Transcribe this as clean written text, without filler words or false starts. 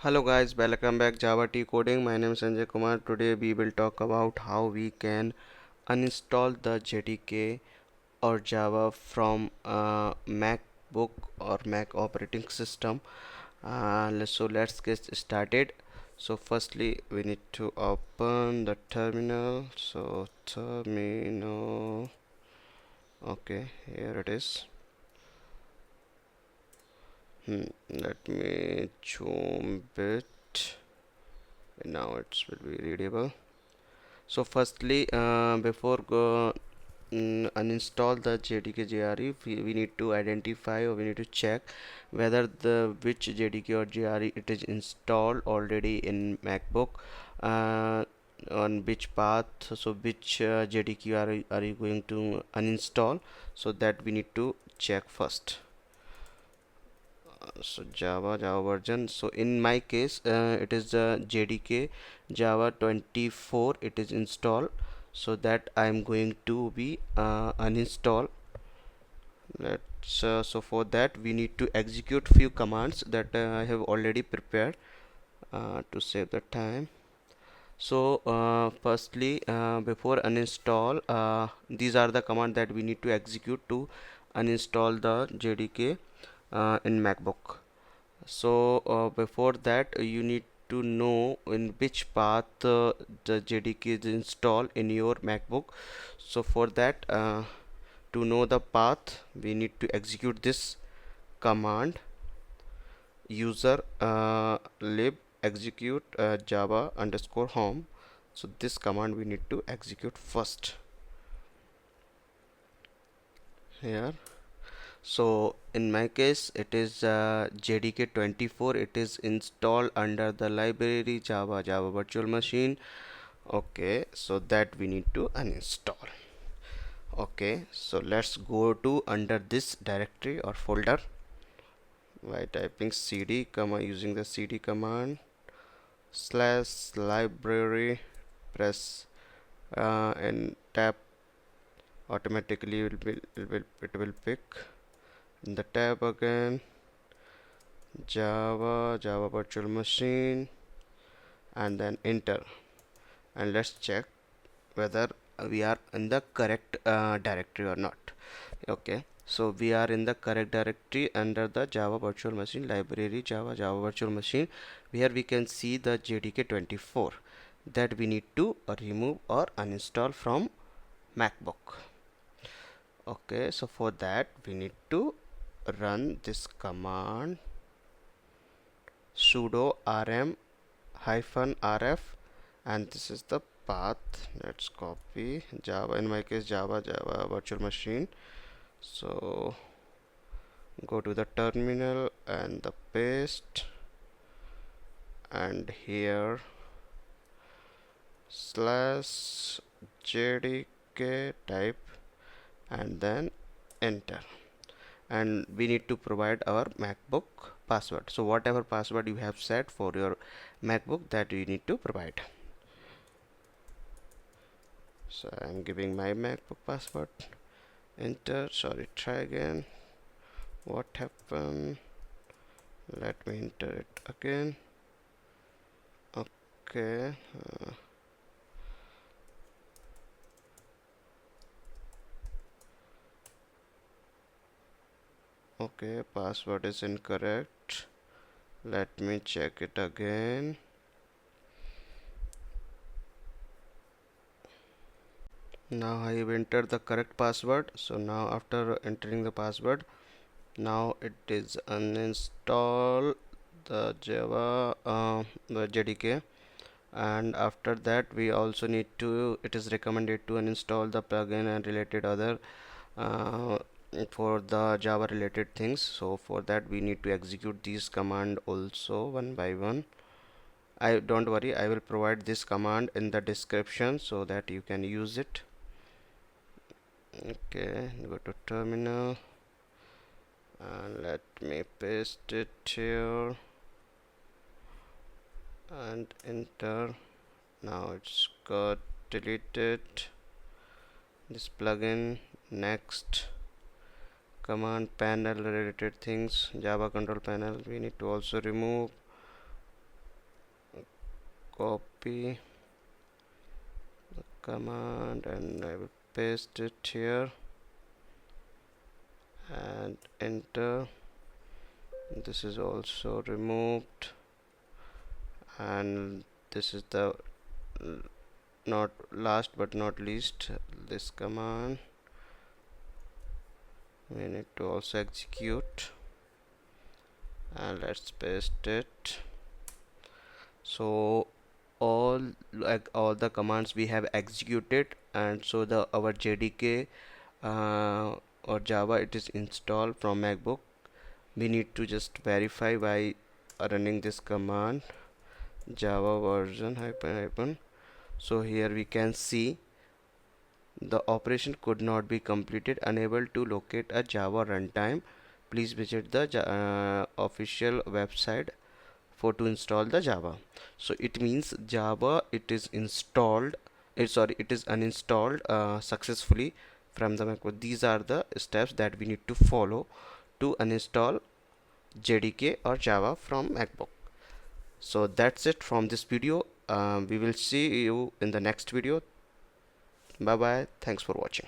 Hello guys, welcome back JavaTCoding. My name is Sanjay Kumar. Today we will talk about how we can uninstall the JDK or Java from MacBook or Mac operating system. So let's get started. So firstly we need to open the terminal. So terminal, okay, here it is. Let me zoom bit. Now it will be readable. So firstly, before uninstall the JDK JRE, we need to identify, or we need to check whether the which JDK or JRE it is installed already in MacBook, on which path. So which JDK are you going to uninstall? So that we need to check first. So Java version. So in my case, it is JDK Java 24. It is installed, so that I am going to be uninstall. Let's so for that we need to execute few commands that I have already prepared to save the time. So firstly, before uninstall, these are the commands that we need to execute to uninstall the JDK in MacBook. So before that you need to know in which path the JDK is installed in your MacBook. So for that, to know the path, we need to execute this command user lib execute java underscore home. So this command we need to execute first here. So in my case it is JDK 24. It is installed under the library Java virtual machine. Okay, so that we need to uninstall. Okay, so let's go to under this directory or folder by typing cd command, using the cd command slash library, press and tab. Automatically it will pick in the tab again Java virtual machine, and then enter, and let's check whether we are in the correct directory or not. Okay, so we are in the correct directory under the Java virtual machine library Java virtual machine, where we can see the JDK 24 that we need to remove or uninstall from MacBook. Okay, so for that we need to run this command sudo rm -rf, and this is the path. Let's copy Java, in my case Java virtual machine. So go to the terminal and the paste, and here slash JDK type, and then enter, and we need to provide our MacBook password. So whatever password you have set for your MacBook, that you need to provide. So I'm giving my MacBook password, enter. Sorry, try again. What happened? Let me enter it again. Okay, okay, password is incorrect. Let me check it again. Now I have entered the correct password. So now after entering the password, now it is uninstall the Java the JDK, and after that we also need to, it is recommended to uninstall the plugin and related other uh, for the Java related things. So for that we need to execute these command also one by one. I don't worry, I will provide this command in the description so that you can use it. Okay, go to terminal and let me paste it here and enter. Now it's got deleted this plugin. Next, command panel related things, Java control panel we need to also remove. copy the command and I will paste it here and enter. This is also removed, and this is the not last but not least, this command we need to also execute, and let's paste it. So all the commands we have executed, and so the our JDK or Java, it is installed from MacBook. We need to just verify by running this command java version hyphen. So here we can see the operation could not be completed, unable to locate a Java runtime. Please visit the official website for to install the Java. So it means Java, it is installed, it is uninstalled successfully from the MacBook. These are the steps that we need to follow to uninstall JDK or Java from MacBook. So that's it from this video. We will see you in the next video. Bye bye. Thanks for watching.